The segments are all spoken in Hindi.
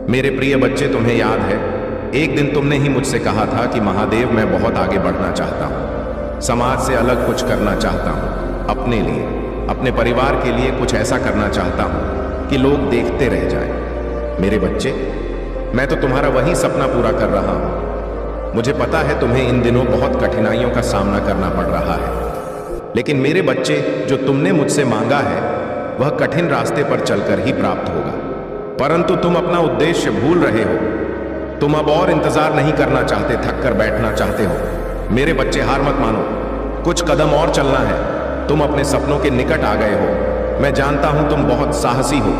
मेरे प्रिय बच्चे, तुम्हें याद है एक दिन तुमने ही मुझसे कहा था कि महादेव, मैं बहुत आगे बढ़ना चाहता हूँ, समाज से अलग कुछ करना चाहता हूँ, अपने लिए, अपने परिवार के लिए कुछ ऐसा करना चाहता हूँ कि लोग देखते रह जाएं। मेरे बच्चे, मैं तो तुम्हारा वही सपना पूरा कर रहा हूँ। मुझे पता है तुम्हें इन दिनों बहुत कठिनाइयों का सामना करना पड़ रहा है, लेकिन मेरे बच्चे, जो तुमने मुझसे मांगा है वह कठिन रास्ते पर चलकर ही प्राप्त होगा। परंतु तुम अपना उद्देश्य भूल रहे हो। तुम अब और इंतजार नहीं करना चाहते, थक कर बैठना चाहते हो। मेरे बच्चे, हार मत मानो, कुछ कदम और चलना है। तुम अपने सपनों के निकट आ गए हो। मैं जानता हूं तुम बहुत साहसी हो,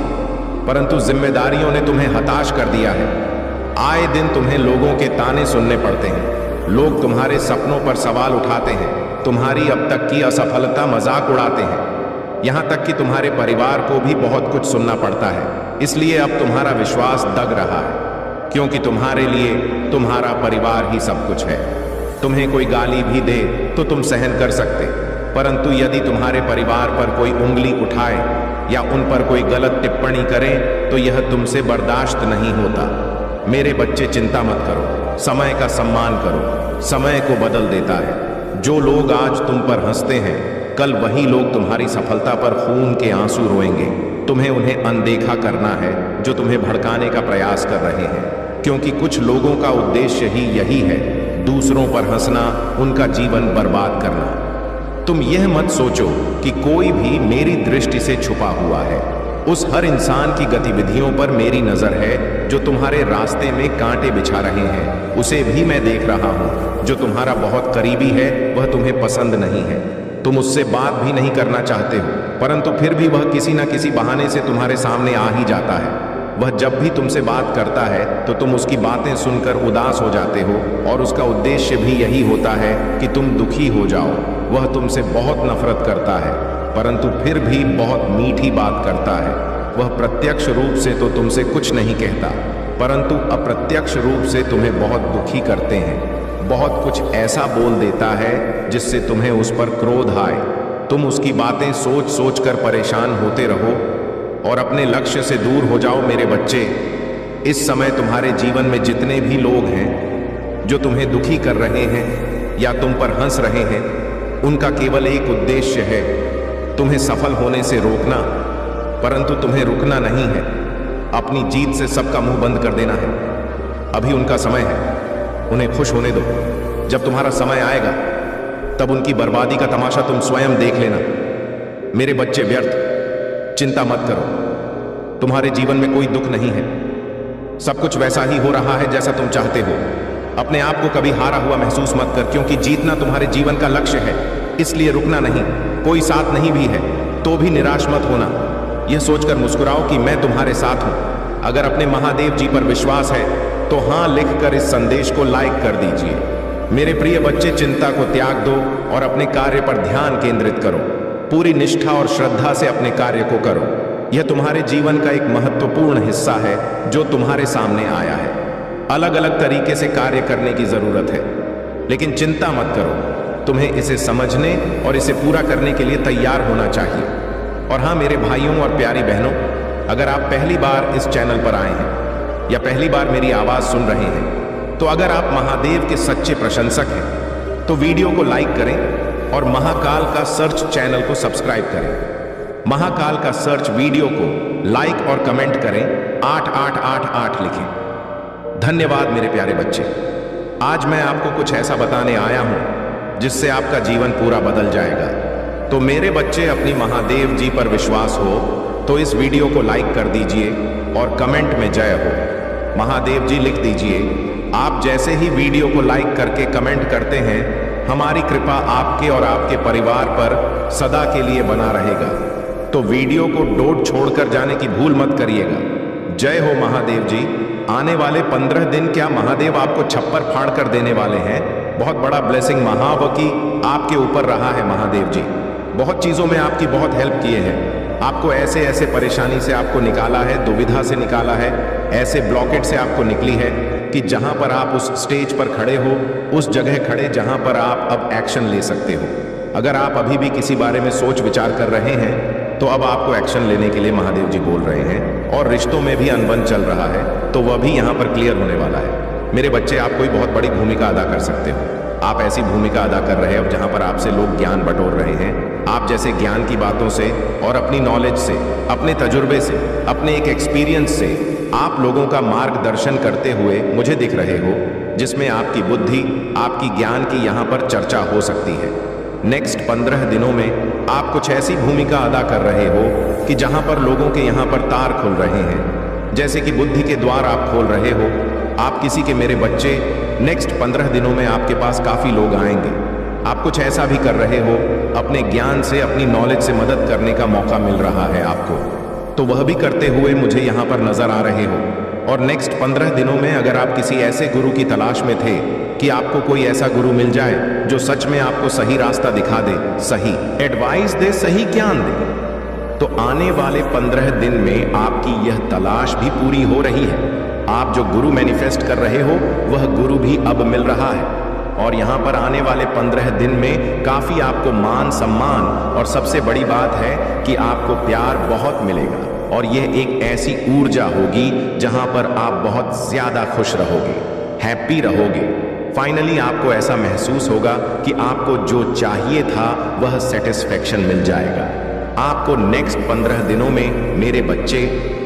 परंतु जिम्मेदारियों ने तुम्हें हताश कर दिया है। आए दिन तुम्हें लोगों के ताने सुनने पड़ते हैं। लोग तुम्हारे सपनों पर सवाल उठाते हैं, तुम्हारी अब तक की असफलता मजाक उड़ाते हैं। यहां तक कि तुम्हारे परिवार को भी बहुत कुछ सुनना पड़ता है। इसलिए अब तुम्हारा विश्वास दग रहा है, क्योंकि तुम्हारे लिए तुम्हारा परिवार ही सब कुछ है। तुम्हें कोई गाली भी दे तो तुम सहन कर सकते, परंतु यदि तुम्हारे परिवार पर कोई उंगली उठाए या उन पर कोई गलत टिप्पणी करे तो यह तुमसे बर्दाश्त नहीं होता। मेरे बच्चे, चिंता मत करो, समय का सम्मान करो। समय को बदल देता है। जो लोग आज तुम पर हंसते हैं, कल वही लोग तुम्हारी सफलता पर खून के आंसू रोएंगे। तुम्हें उन्हें अनदेखा करना है जो तुम्हें भड़काने का प्रयास कर रहे हैं, क्योंकि कुछ लोगों का उद्देश्य ही यही है, दूसरों पर हंसना, उनका जीवन बर्बाद करना। तुम यह मत सोचो कि कोई भी मेरी दृष्टि से छुपा हुआ है। उस हर इंसान की गतिविधियों पर मेरी नजर है जो तुम्हारे रास्ते में कांटे बिछा रहे हैं। उसे भी मैं देख रहा हूं। जो तुम्हारा बहुत करीबी है वह तुम्हें पसंद नहीं है। तुम उससे बात भी नहीं करना चाहते हो, परंतु फिर भी वह किसी न किसी बहाने से तुम्हारे सामने आ ही जाता है। वह जब भी तुमसे बात करता है तो तुम उसकी बातें सुनकर उदास हो जाते हो, और उसका उद्देश्य भी यही होता है कि तुम दुखी हो जाओ। वह तुमसे बहुत नफरत करता है, परंतु फिर भी बहुत मीठी बात करता है। वह प्रत्यक्ष रूप से तो तुमसे कुछ नहीं कहता, परंतु अप्रत्यक्ष रूप से तुम्हें बहुत दुखी करते हैं। बहुत कुछ ऐसा बोल देता है जिससे तुम्हें उस पर क्रोध आए। तुम उसकी बातें सोच सोच कर परेशान होते रहो और अपने लक्ष्य से दूर हो जाओ। मेरे बच्चे, इस समय तुम्हारे जीवन में जितने भी लोग हैं जो तुम्हें दुखी कर रहे हैं या तुम पर हंस रहे हैं, उनका केवल एक उद्देश्य है, तुम्हें सफल होने से रोकना। परंतु तुम्हें रुकना नहीं है, अपनी जीत से सबका मुंह बंद कर देना है। अभी उनका समय है, उन्हें खुश होने दो। जब तुम्हारा समय आएगा तब उनकी बर्बादी का तमाशा तुम स्वयं देख लेना। मेरे बच्चे, व्यर्थ चिंता मत करो। तुम्हारे जीवन में कोई दुख नहीं है। सब कुछ वैसा ही हो रहा है जैसा तुम चाहते हो। अपने आप को कभी हारा हुआ महसूस मत कर, क्योंकि जीतना तुम्हारे जीवन का लक्ष्य है। इसलिए रुकना नहीं। कोई साथ नहीं भी है तो भी निराश मत होना। यह सोचकर मुस्कुराओ कि मैं तुम्हारे साथ हूं। अगर अपने महादेव जी पर विश्वास है तो हां लिखकर इस संदेश को लाइक कर दीजिए। मेरे प्रिय बच्चे, चिंता को त्याग दो और अपने कार्य पर ध्यान केंद्रित करो। पूरी निष्ठा और श्रद्धा से अपने कार्य को करो। यह तुम्हारे जीवन का एक महत्वपूर्ण हिस्सा है जो तुम्हारे सामने आया है। अलग अलग तरीके से कार्य करने की जरूरत है, लेकिन चिंता मत करो। तुम्हें इसे समझने और इसे पूरा करने के लिए तैयार होना चाहिए। और हाँ मेरे भाइयों और प्यारी बहनों, अगर आप पहली बार इस चैनल पर आए हैं या पहली बार मेरी आवाज सुन रहे हैं, तो अगर आप महादेव के सच्चे प्रशंसक हैं तो वीडियो को लाइक करें और महाकाल का सर्च चैनल को सब्सक्राइब करें। महाकाल का सर्च वीडियो को लाइक और कमेंट करें, 8888 लिखें। धन्यवाद मेरे प्यारे बच्चे। आज मैं आपको कुछ ऐसा बताने आया हूं जिससे आपका जीवन पूरा बदल जाएगा। तो मेरे बच्चे, अपनी महादेव जी पर विश्वास हो तो इस वीडियो को लाइक कर दीजिए और कमेंट में जय हो महादेव जी लिख दीजिए। आप जैसे ही वीडियो को लाइक करके कमेंट करते हैं, हमारी कृपा आपके और आपके परिवार पर सदा के लिए बना रहेगा। तो वीडियो को डोट छोड़कर जाने की भूल मत करिएगा। जय हो महादेव जी। आने वाले 15 दिन क्या महादेव आपको छप्पर फाड़ कर देने वाले हैं। बहुत बड़ा ब्लेसिंग महावकी आपके ऊपर रहा है महादेव जी। बहुत चीजों में आपकी बहुत हेल्प किए हैं। आपको ऐसे ऐसे परेशानी से आपको निकाला है, दुविधा से निकाला है, ऐसे ब्लॉकेट से आपको निकली है कि जहां पर आप उस स्टेज पर खड़े हो, उस जगह खड़े जहां पर आप अब एक्शन ले सकते हो। अगर आप अभी भी किसी बारे में सोच विचार कर रहे हैं तो अब आपको एक्शन लेने के लिए महादेव जी बोल रहे हैं। और रिश्तों में भी अनबन चल रहा है तो वह भी यहाँ पर क्लियर होने वाला है। मेरे बच्चे, आप कोई बहुत बड़ी भूमिका अदा कर सकते हो। आप ऐसी भूमिका अदा कर रहे हो जहाँ पर आपसे लोग ज्ञान बटोर रहे हैं। आप जैसे ज्ञान की बातों से और अपनी नॉलेज से, अपने तजुर्बे से, अपने एक एक्सपीरियंस से आप लोगों का मार्गदर्शन करते हुए मुझे दिख रहे हो, जिसमें आपकी बुद्धि, आपकी ज्ञान की यहाँ पर चर्चा हो सकती है। नेक्स्ट 15 दिनों में आप कुछ ऐसी भूमिका अदा कर रहे हो कि जहाँ पर लोगों के यहाँ पर तार खुल रहे हैं, जैसे कि बुद्धि के द्वार आप खोल रहे हो। आप किसी के, मेरे बच्चे, नेक्स्ट 15 दिनों में आपके पास काफ़ी लोग आएंगे। आप कुछ ऐसा भी कर रहे हो, अपने ज्ञान से, अपनी नॉलेज से मदद करने का मौका मिल रहा है आपको, तो वह भी करते हुए मुझे यहाँ पर नजर आ रहे हो। और नेक्स्ट 15 दिनों में अगर आप किसी ऐसे गुरु की तलाश में थे कि आपको कोई ऐसा गुरु मिल जाए जो सच में आपको सही रास्ता दिखा दे, सही एडवाइस दे, सही ज्ञान दे, तो आने वाले 15 दिन में आपकी यह तलाश भी पूरी हो रही है। आप जो गुरु मैनिफेस्ट कर रहे हो वह गुरु भी अब मिल रहा है। और यहाँ पर आने वाले 15 दिन में काफ़ी आपको मान सम्मान और सबसे बड़ी बात है कि आपको प्यार बहुत मिलेगा। और यह एक ऐसी ऊर्जा होगी जहाँ पर आप बहुत ज़्यादा खुश रहोगे, हैप्पी रहोगे। फाइनली आपको ऐसा महसूस होगा कि आपको जो चाहिए था वह सेटिस्फेक्शन मिल जाएगा। आपको नेक्स्ट 15 दिनों में, मेरे बच्चे,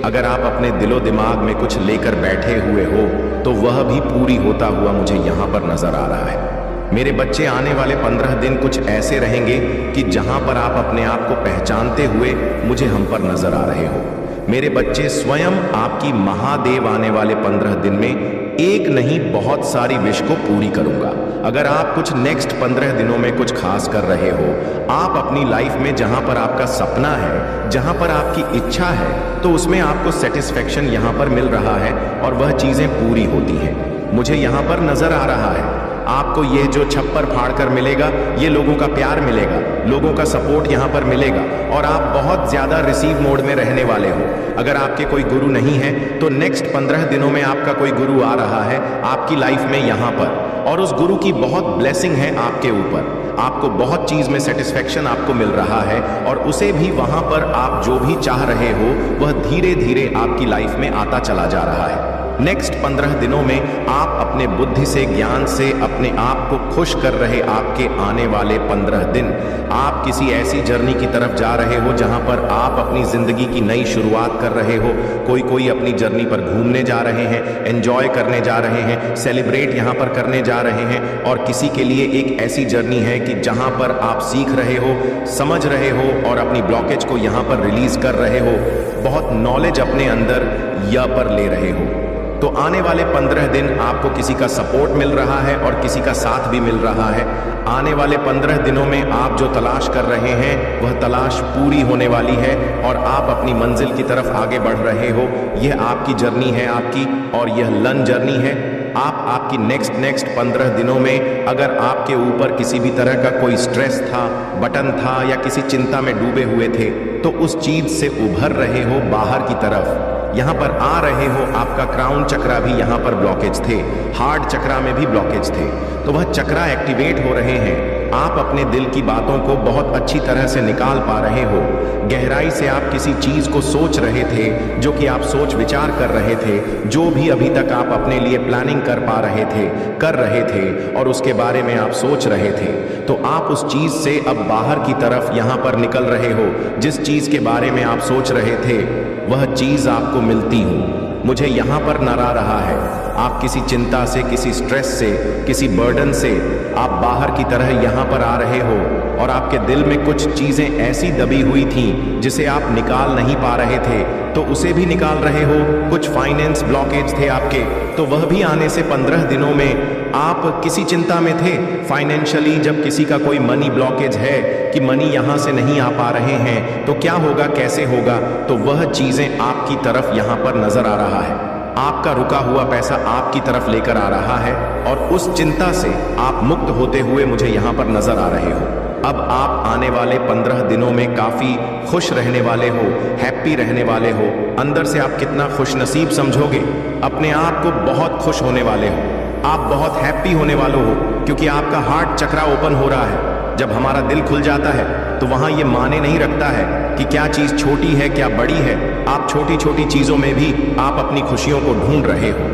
अगर आप अपने दिलो दिमाग में कुछ लेकर बैठे हुए हो तो वह भी पूरी होता हुआ मुझे यहाँ पर नजर आ रहा है। मेरे बच्चे, आने वाले 15 दिन कुछ ऐसे रहेंगे कि जहाँ पर आप अपने आप को पहचानते हुए मुझे हम पर नजर आ रहे हो। मेरे बच्चे, स्वयं आपकी महादेव आने वाले 15 दिन में एक नहीं बहुत सारी विश को पूरी करूंगा। अगर आप कुछ नेक्स्ट 15 दिनों में कुछ खास कर रहे हो, आप अपनी लाइफ में जहां पर आपका सपना है, जहां पर आपकी इच्छा है, तो उसमें आपको सेटिस्फेक्शन यहां पर मिल रहा है और वह चीजें पूरी होती हैं। मुझे यहां पर नजर आ रहा है आपको ये जो छप्पर फाड़ कर मिलेगा, ये लोगों का प्यार मिलेगा, लोगों का सपोर्ट यहाँ पर मिलेगा और आप बहुत ज़्यादा रिसीव मोड में रहने वाले हो। अगर आपके कोई गुरु नहीं है तो नेक्स्ट 15 दिनों में आपका कोई गुरु आ रहा है आपकी लाइफ में यहाँ पर, और उस गुरु की बहुत ब्लेसिंग है आपके ऊपर। आपको बहुत चीज़ में सेटिस्फेक्शन आपको मिल रहा है और उसे भी वहाँ पर आप जो भी चाह रहे हो वह धीरे धीरे आपकी लाइफ में आता चला जा रहा है। नेक्स्ट 15 दिनों में आप अपने बुद्धि से, ज्ञान से अपने आप को खुश कर रहे आपके आने वाले 15 दिन, आप किसी ऐसी जर्नी की तरफ जा रहे हो जहां पर आप अपनी जिंदगी की नई शुरुआत कर रहे हो। कोई अपनी जर्नी पर घूमने जा रहे हैं, एंजॉय करने जा रहे हैं, सेलिब्रेट यहां पर करने जा रहे हैं। और किसी के लिए एक ऐसी जर्नी है कि जहां पर आप सीख रहे हो, समझ रहे हो और अपनी ब्लॉकेज को यहां पर रिलीज कर रहे हो, बहुत नॉलेज अपने अंदर या पर ले रहे हो। तो आने वाले 15 दिन आपको किसी का सपोर्ट मिल रहा है और किसी का साथ भी मिल रहा है। आने वाले 15 दिनों में आप जो तलाश कर रहे हैं वह तलाश पूरी होने वाली है और आप अपनी मंजिल की तरफ आगे बढ़ रहे हो। यह आपकी जर्नी है आपकी, और यह लर्न जर्नी है। आपकी नेक्स्ट 15 दिनों में अगर आपके ऊपर किसी भी तरह का कोई स्ट्रेस था, बटन था या किसी चिंता में डूबे हुए थे, तो उस चीज से उभर रहे हो बाहर की तरफ, यहाँ पर आ रहे हो। आपका क्राउन चक्रा भी यहाँ पर ब्लॉकेज थे, हार्ट चक्रा में भी ब्लॉकेज थे, तो वह चक्रा एक्टिवेट हो रहे हैं। आप अपने दिल की बातों को बहुत अच्छी तरह से निकाल पा रहे हो। गहराई से आप किसी चीज को सोच रहे थे, जो कि आप सोच विचार कर रहे थे, जो भी अभी तक आप अपने लिए प्लानिंग कर रहे थे और उसके बारे में आप सोच रहे थे, तो आप उस चीज से अब बाहर की तरफ यहाँ पर निकल रहे हो। जिस चीज के बारे में आप सोच रहे थे वह चीज आपको मिलती हूँ, मुझे यहाँ पर नजर रहा है। आप किसी चिंता से, किसी स्ट्रेस से, किसी बर्डन से आप बाहर की तरह यहाँ पर आ रहे हो और आपके दिल में कुछ चीजें ऐसी दबी हुई थीं जिसे आप निकाल नहीं पा रहे थे, तो उसे भी निकाल रहे हो। कुछ फाइनेंस ब्लॉकेज थे आपके, तो वह भी आने से 15 दिनों में आप किसी चिंता में थे फाइनेंशियली। जब किसी का कोई मनी ब्लॉकेज है कि मनी यहाँ से नहीं आ पा रहे हैं, तो क्या होगा, कैसे होगा, तो वह चीजें आपकी तरफ यहाँ पर नजर आ रहा है। आपका रुका हुआ पैसा आपकी तरफ लेकर आ रहा है और उस चिंता से आप मुक्त होते हुए मुझे यहाँ पर नजर आ रहे हो। अब आप आने वाले 15 दिनों में काफी खुश रहने वाले हो, हैप्पी रहने वाले हो। अंदर से आप कितना खुश नसीब समझोगे, अपने आप को बहुत खुश होने वाले हो, आप बहुत हैप्पी होने वाले हो, क्योंकि आपका हार्ट चक्रा ओपन हो रहा है। जब हमारा दिल खुल जाता है तो वहां ये माने नहीं रखता है कि क्या चीज छोटी है क्या बड़ी है, आप छोटी छोटी चीजों में भी आप अपनी खुशियों को ढूंढ रहे हो।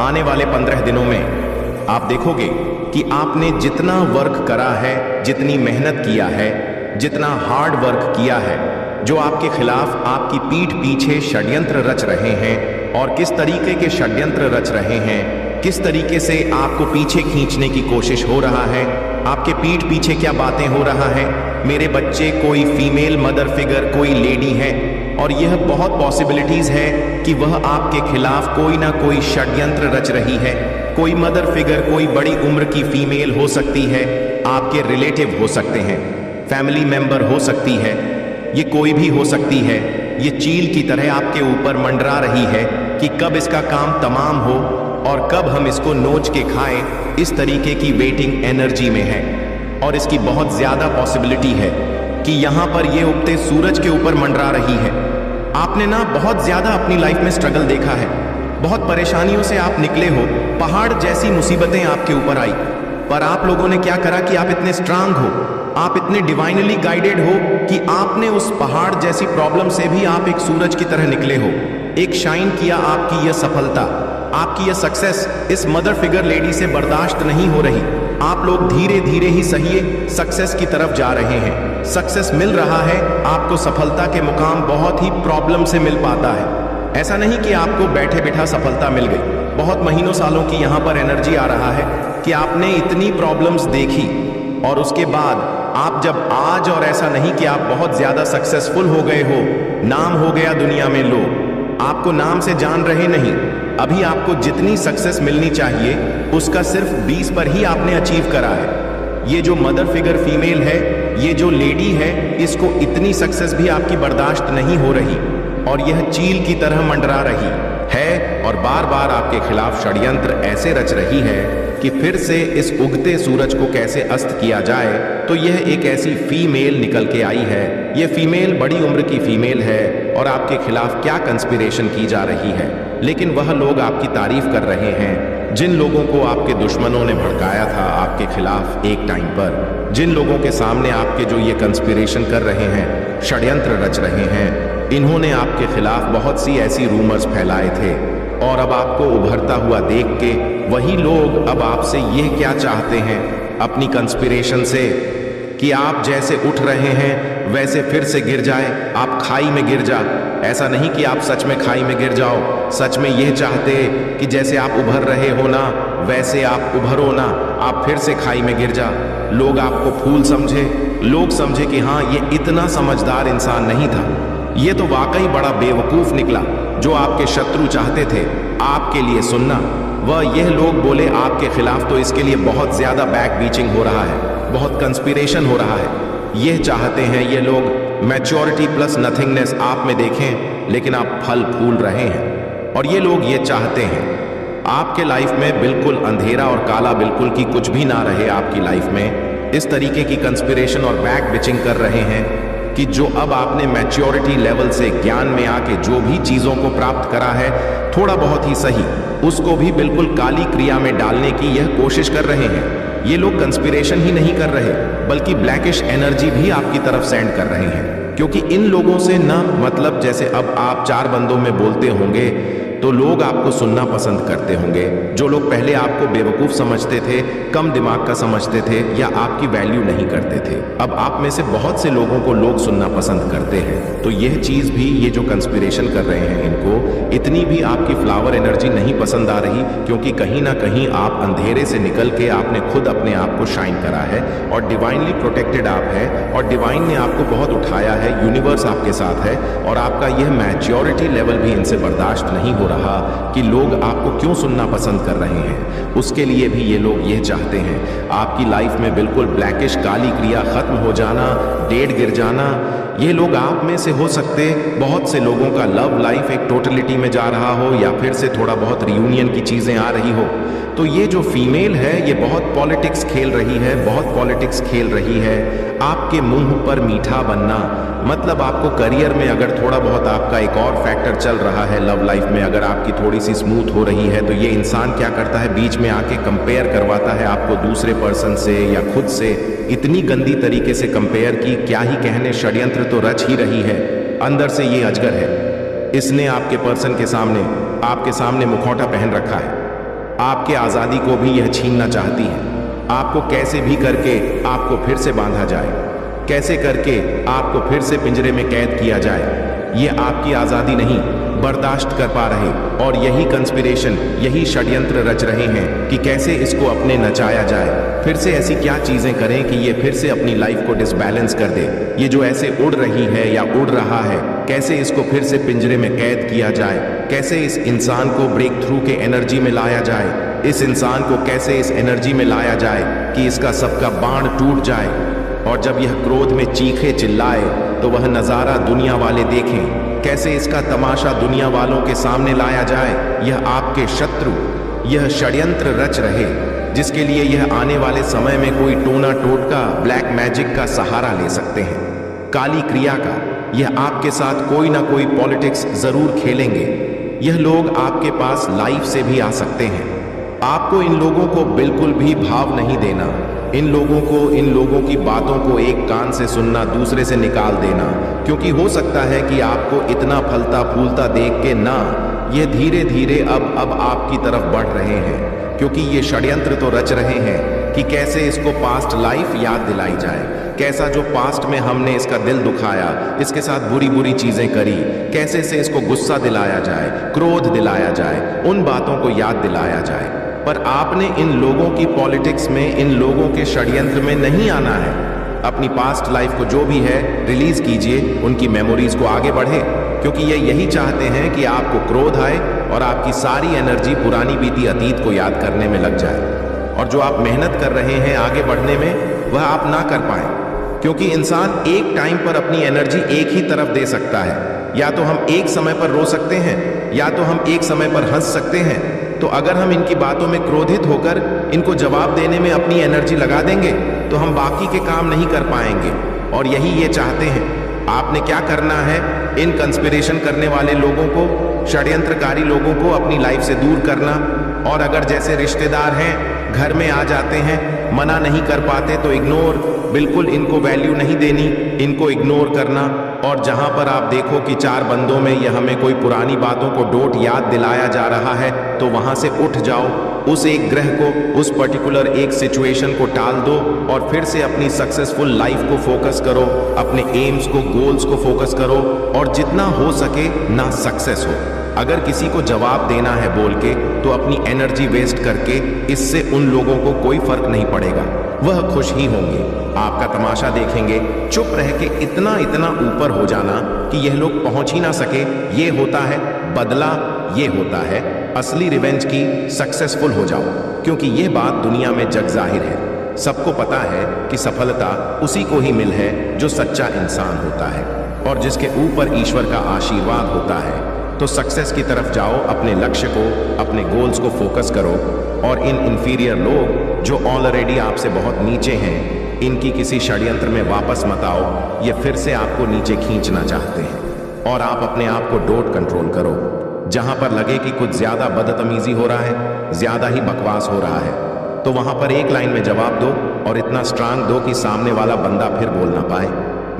आने वाले 15 दिनों में आप देखोगे कि आपने जितना वर्क करा है, जितनी मेहनत किया है, जितना हार्ड वर्क किया है, जो आपके खिलाफ आपकी पीठ पीछे षड्यंत्र रच रहे हैं और किस तरीके के षड्यंत्र रच रहे हैं, किस तरीके से आपको पीछे खींचने की कोशिश हो रहा है, आपके पीठ पीछे क्या बातें हो रहा है। मेरे बच्चे, कोई फीमेल मदर फिगर, कोई लेडी है और यह बहुत पॉसिबिलिटीज है कि वह आपके खिलाफ कोई ना कोई षड्यंत्र रच रही है। कोई मदर फिगर, कोई बड़ी उम्र की फीमेल हो सकती है, आपके रिलेटिव हो सकते हैं, फैमिली मेंबर हो सकती है, ये कोई भी हो सकती है। ये चील की तरह आपके ऊपर मंडरा रही है कि कब इसका काम तमाम हो और कब हम इसको नोच के खाएं। इस तरीके की वेटिंग एनर्जी में है और इसकी बहुत ज्यादा पॉसिबिलिटी है कि यहां पर ये उगते सूरज के ऊपर मंडरा रही है। आपने ना बहुत ज्यादा अपनी लाइफ में स्ट्रगल देखा है, बहुत परेशानियों से आप निकले हो, पहाड़ जैसी मुसीबतें आपके ऊपर आई, पर आप लोगों ने क्या करा कि आप इतने स्ट्रांग हो, आप इतने डिवाइनली गाइडेड हो कि आपने उस पहाड़ जैसी प्रॉब्लम से भी आप एक सूरज की तरह निकले हो। एक शाइन किया आपकी यह सफलता, आपकी यह सक्सेस इस मदर फिगर लेडी से बर्दाश्त नहीं हो रही। आप लोग धीरे धीरे ही सही सक्सेस की तरफ जा रहे हैं, सक्सेस मिल रहा है आपको। सफलता के मुकाम बहुत ही प्रॉब्लम से मिल पाता है। ऐसा नहीं कि आपको बैठे बैठा सफलता मिल गई, बहुत महीनों सालों की यहां पर एनर्जी आ रहा है कि आपने इतनी प्रॉब्लम्स देखी और उसके बाद आप जब आज, और ऐसा नहीं कि आप बहुत ज्यादा सक्सेसफुल हो गए हो, नाम हो गया दुनिया में, लोग आपको नाम से जान रहे नहीं, अभी आपको जितनी सक्सेस मिलनी चाहिए उसका सिर्फ 20 पर ही आपने अचीव करा है। ये जो मदर फिगर फीमेल है, ये जो लेडी है, इसको इतनी सक्सेस भी आपकी बर्दाश्त नहीं हो रही और यह चील की तरह मंडरा रही है और बार बार आपके खिलाफ षड्यंत्र ऐसे रच रही है कि फिर से इस उगते सूरज को कैसे अस्त किया जाए। तो यह एक ऐसी फीमेल निकल के आई है। यह फीमेल बड़ी उम्र की फीमेल है और आपके खिलाफ क्या कंस्पिरेशन की जा रही है, लेकिन वह लोग आपकी तारीफ कर रहे हैं जिन लोगों को आपके दुश्मनों ने भड़काया था आपके खिलाफ एक टाइम पर, जिन लोगों के सामने आपके जो ये कंस्पिरेशन कर रहे हैं, षड्यंत्र रच रहे हैं, इन्होंने आपके खिलाफ बहुत सी ऐसी रूमर्स फैलाए थे और अब आपको उभरता हुआ देख के वही लोग अब आपसे यह क्या चाहते हैं अपनी कंस्पिरेशन से कि आप जैसे उठ रहे हैं वैसे फिर से गिर जाए, आप खाई में गिर जा। ऐसा नहीं कि आप सच में खाई में गिर जाओ, सच में यह चाहते कि जैसे आप उभर रहे हो ना वैसे आप उभरो ना, आप फिर से खाई में गिर जा। लोग आपको फूल समझे, लोग समझे कि हाँ ये इतना समझदार इंसान नहीं था, ये तो वाकई बड़ा बेवकूफ निकला। जो आपके शत्रु चाहते थे आपके लिए सुनना, वह यह लोग बोले आपके खिलाफ, तो इसके लिए बहुत ज्यादा बैक बीचिंग हो रहा है, बहुत कंस्पिरेशन हो रहा है। यह चाहते हैं ये लोग मैच्योरिटी प्लस नथिंगनेस आप में देखें, लेकिन आप फल फूल रहे हैं। और ये लोग ये चाहते हैं आपके लाइफ में बिल्कुल अंधेरा और काला बिल्कुल की कुछ भी ना रहे आपकी लाइफ में। इस तरीके की कंस्पिरेशन और बैक बिचिंग कर रहे हैं कि जो अब आपने मैच्योरिटी लेवल से ज्ञान में आके जो भी चीजों को प्राप्त करा है, थोड़ा बहुत ही सही, उसको भी बिल्कुल काली क्रिया में डालने की यह कोशिश कर रहे हैं। ये लोग कंस्पिरेशन ही नहीं कर रहे बल्कि ब्लैकिश एनर्जी भी आपकी तरफ सेंड कर रहे हैं, क्योंकि इन लोगों से ना मतलब जैसे अब आप 4 बंदों में बोलते होंगे तो लोग आपको सुनना पसंद करते होंगे। जो लोग पहले आपको बेवकूफ समझते थे, कम दिमाग का समझते थे या आपकी वैल्यू नहीं करते थे, अब आप में से बहुत से लोगों को लोग सुनना पसंद करते हैं। तो यह चीज भी, ये जो कंस्पिरेशन कर रहे हैं इनको इतनी भी आपकी फ्लावर एनर्जी नहीं पसंद आ रही, क्योंकि कहीं ना कहीं आप अंधेरे से निकल के आपने खुद अपने आप को शाइन करा है और डिवाइनली प्रोटेक्टेड आप है और डिवाइन ने आपको बहुत उठाया है, यूनिवर्स आपके साथ है और आपका यह मैच्योरिटी लेवल भी इनसे बर्दाश्त नहीं हो रहा कि लोग आपको क्यों सुनना पसंद कर रहे हैं। उसके लिए भी ये लोग यह चाहते हैं आपकी लाइफ में बिल्कुल ब्लैकिश काली क्रिया खत्म हो जाना, डेढ़ गिर जाना। ये लोग आप में से हो सकते बहुत से लोगों का लव लाइफ एक टोटलिटी में जा रहा हो या फिर से थोड़ा बहुत रियूनियन की चीजें आ रही हो। तो ये जो फीमेल है ये बहुत पॉलिटिक्स खेल रही है, बहुत पॉलिटिक्स खेल रही है। आपके मुंह पर मीठा बनना मतलब आपको करियर में अगर थोड़ा बहुत आपका एक और फैक्टर चल रहा है, लव लाइफ में अगर आपकी थोड़ी सी स्मूथ हो रही है, तो ये इंसान क्या करता है, बीच में आके कंपेयर करवाता है आपको दूसरे पर्सन से या खुद से। इतनी गंदी तरीके से कंपेयर की क्या ही कहने, षड्यंत्र तो रच ही रही है। अंदर से ये अजगर है, इसने आपके पर्सन के सामने, आपके सामने मुखौटा पहन रखा है। आपके आज़ादी को भी यह छीनना चाहती है। आपको कैसे भी करके आपको फिर से बांधा जाए, कैसे करके आपको फिर से पिंजरे में कैद किया जाए। ये आपकी आज़ादी नहीं बर्दाश्त कर पा रहे और यही कंस्पिरेशन, यही षड्यंत्र रच रहे हैं कि कैसे इसको अपने नचाया जाए। फिर से ऐसी क्या चीज़ें करें कि ये फिर से अपनी लाइफ को डिसबैलेंस कर दे। ये जो ऐसे उड़ रही है या उड़ रहा है, कैसे इसको फिर से पिंजरे में कैद किया जाए। कैसे इस इंसान को ब्रेक थ्रू के एनर्जी में लाया जाए। इस इंसान को कैसे इस एनर्जी में लाया जाए कि इसका सबका बाण टूट जाए और जब यह क्रोध में चीखे चिल्लाए तो वह नज़ारा दुनिया वाले देखें। कैसे इसका तमाशा दुनिया वालों के सामने लाया जाए। यह आपके शत्रु यह षड्यंत्र रच रहे, जिसके लिए यह आने वाले समय में कोई टोना टोटका, ब्लैक मैजिक का सहारा ले सकते हैं, काली क्रिया का। यह आपके साथ कोई ना कोई पॉलिटिक्स जरूर खेलेंगे। यह लोग आपके पास लाइफ से भी आ सकते हैं। आपको इन लोगों को बिल्कुल भी भाव नहीं देना। इन लोगों की बातों को एक कान से सुनना, दूसरे से निकाल देना, क्योंकि हो सकता है कि आपको इतना फलता फूलता देख के ना, ये धीरे धीरे अब आपकी तरफ बढ़ रहे हैं, क्योंकि ये षड्यंत्र तो रच रहे हैं कि कैसे इसको पास्ट लाइफ याद दिलाई जाए। कैसा जो पास्ट में हमने इसका दिल दुखाया, इसके साथ बुरी बुरी चीजें करी, कैसे से इसको गुस्सा दिलाया जाए, क्रोध दिलाया जाए, उन बातों को याद दिलाया जाए। पर आपने इन लोगों की पॉलिटिक्स में, इन लोगों के षड्यंत्र में नहीं आना है। अपनी पास्ट लाइफ को जो भी है रिलीज कीजिए, उनकी मेमोरीज को आगे बढ़े, क्योंकि ये यही चाहते हैं कि आपको क्रोध आए और आपकी सारी एनर्जी पुरानी बीती अतीत को याद करने में लग जाए, और जो आप मेहनत कर रहे हैं आगे बढ़ने में वह आप ना कर पाए। क्योंकि इंसान एक टाइम पर अपनी एनर्जी एक ही तरफ दे सकता है। या तो हम एक समय पर रो सकते हैं, या तो हम एक समय पर हंस सकते हैं। तो अगर हम इनकी बातों में क्रोधित होकर इनको जवाब देने में अपनी एनर्जी लगा देंगे तो हम बाकी के काम नहीं कर पाएंगे, और यही ये चाहते हैं। आपने क्या करना है, इन कंस्पिरेशन करने वाले लोगों को, षड्यंत्रकारी लोगों को अपनी लाइफ से दूर करना, और अगर जैसे रिश्तेदार हैं घर में आ जाते हैं, मना नहीं कर पाते तो इग्नोर, बिल्कुल इनको वैल्यू नहीं देनी, इनको इग्नोर करना। और जहां पर आप देखो कि चार बंदों में यह हमें कोई पुरानी बातों को डोट याद दिलाया जा रहा है, तो वहां से उठ जाओ, उस एक ग्रह को, उस पर्टिकुलर एक सिचुएशन को टाल दो और फिर से अपनी सक्सेसफुल लाइफ को फोकस करो, अपने एम्स को, गोल्स को फोकस करो, और जितना हो सके ना सक्सेस हो। अगर किसी को जवाब देना है बोल के, तो अपनी एनर्जी वेस्ट करके, इससे उन लोगों को कोई फर्क नहीं पड़ेगा, वह खुश ही होंगे, आपका तमाशा देखेंगे। चुप रह के इतना इतना ऊपर हो जाना कि यह लोग पहुंच ही ना सके, ये होता है बदला, ये होता है असली रिवेंज की। सक्सेसफुल हो जाओ, क्योंकि यह बात दुनिया में जग जाहिर है। सबको पता है कि सफलता उसी को ही मिल है जो सच्चा इंसान होता है और जिसके ऊपर ईश्वर का आशीर्वाद होता है। तो सक्सेस की तरफ जाओ, अपने लक्ष्य को, अपने गोल्स को फोकस करो, और इन इंफीरियर लोग जो ऑलरेडी आपसे बहुत नीचे हैं, इनकी किसी षड्यंत्र में वापस मत आओ। ये फिर से आपको नीचे खींचना चाहते हैं, और आप अपने आप को डोट कंट्रोल करो। जहां पर लगे कि कुछ ज्यादा बदतमीजी हो रहा है, ज्यादा ही बकवास हो रहा है, तो वहां पर एक लाइन में जवाब दो, और इतना स्ट्रांग दो कि सामने वाला बंदा फिर बोल ना पाए।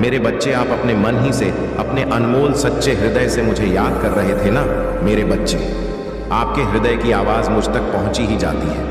मेरे बच्चे, आप अपने मन ही से, अपने अनमोल सच्चे हृदय से मुझे याद कर रहे थे ना। मेरे बच्चे, आपके हृदय की आवाज मुझ तक पहुंची ही जाती है,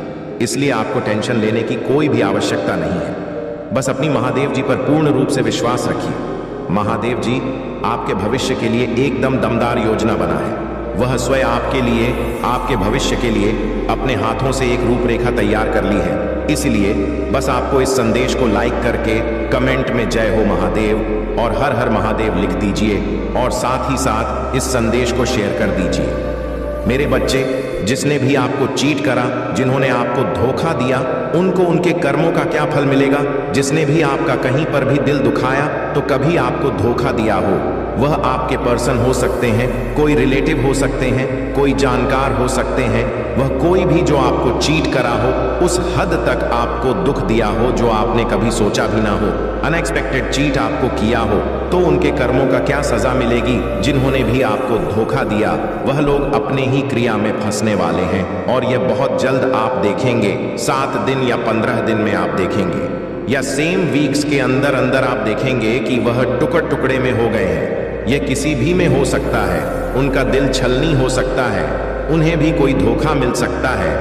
इसलिए आपको टेंशन लेने की कोई भी आवश्यकता नहीं है। बस अपनी महादेव जी पर पूर्ण रूप से विश्वास रखिए। महादेव जी आपके भविष्य के लिए एकदम दमदार योजना बना है। वह स्वयं आपके लिए, आपके भविष्य के लिए अपने हाथों से एक रूपरेखा तैयार कर ली है। इसलिए बस आपको इस संदेश को लाइक करके कमेंट में जय हो महादेव और हर हर महादेव लिख दीजिए, और साथ ही साथ इस संदेश को शेयर कर दीजिए। मेरे बच्चे, जिसने भी आपको चीट करा, जिन्होंने आपको धोखा दिया, उनको उनके कर्मों का क्या फल मिलेगा। जिसने भी आपका कहीं पर भी दिल दुखाया, तो कभी आपको धोखा दिया हो, वह आपके पर्सन हो सकते हैं, कोई रिलेटिव हो सकते हैं, कोई जानकार हो सकते हैं, वह कोई भी जो आपको चीट करा हो, उस हद तक आपको दुख दिया हो जो आपने कभी सोचा भी ना हो, अनएक्सपेक्टेड चीट आपको किया हो, तो उनके कर्मों का क्या सजा मिलेगी। जिन्होंने भी आपको धोखा दिया, वह लोग अपने ही क्रिया में फंसने वाले हैं, और यह बहुत जल्द आप देखेंगे। 7 दिन या 15 दिन में आप देखेंगे, या सेम वीक्स के अंदर आप देखेंगे कि वह टुकड़े टुकड़े में हो गए हैं। यह किसी भी में हो सकता है। उनका दिल छलनी हो सकता है, उन्हें भी कोई धोखा मिल सकता है।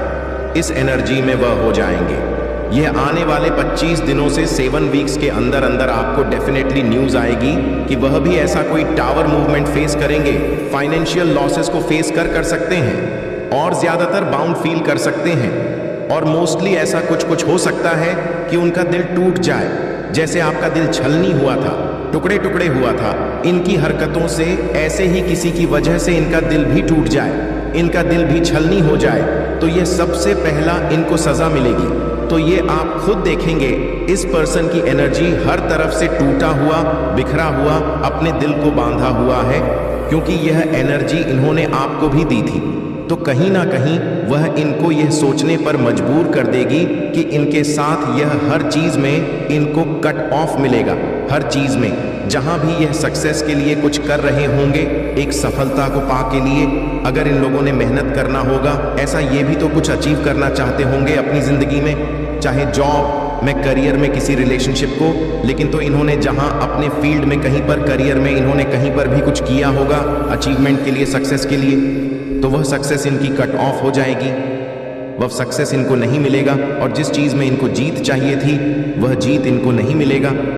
इस एनर्जी में वह हो जाएंगे। यह आने वाले 25 दिनों से 7 वीक्स के अंदर अंदर आपको डेफिनेटली न्यूज आएगी कि वह भी ऐसा कोई टावर मूवमेंट फेस करेंगे, फाइनेंशियल लॉसेस को फेस कर सकते हैं और ज्यादातर बाउंड फील कर सकते हैं। और मोस्टली ऐसा कुछ हो सकता है कि उनका दिल टूट जाए, जैसे आपका दिल छलनी हुआ था, टुकड़े टुकड़े हुआ था। इनकी हरकतों से ऐसे ही किसी की वजह से इनका दिल भी टूट जाए, इनका दिल भी छलनी हो जाए, तो ये सबसे पहला इनको सजा मिलेगी। तो ये आप खुद देखेंगे, इस पर्सन की एनर्जी हर तरफ से टूटा हुआ, बिखरा हुआ, अपने दिल को बांधा हुआ है, क्योंकि यह एनर्जी इन्होंने आपको भी दी थी। तो कहीं ना कहीं वह इनको यह सोचने पर मजबूर कर देगी कि इनके साथ यह हर चीज में इनको कट ऑफ मिलेगा। हर चीज में जहां भी यह सक्सेस के लिए कुछ कर रहे होंगे, एक सफलता को पा के लिए अगर इन लोगों ने मेहनत करना होगा, ऐसा ये भी तो कुछ अचीव करना चाहते होंगे अपनी जिंदगी में, चाहे जॉब में, करियर में, किसी रिलेशनशिप को। लेकिन तो इन्होंने जहां अपने फील्ड में कहीं पर, करियर में इन्होंने कहीं पर भी कुछ किया होगा अचीवमेंट के लिए, सक्सेस के लिए, तो वह सक्सेस इनकी कट ऑफ हो जाएगी, वह सक्सेस इनको नहीं मिलेगा। और जिस चीज में इनको जीत चाहिए थी, वह जीत इनको नहीं मिलेगा।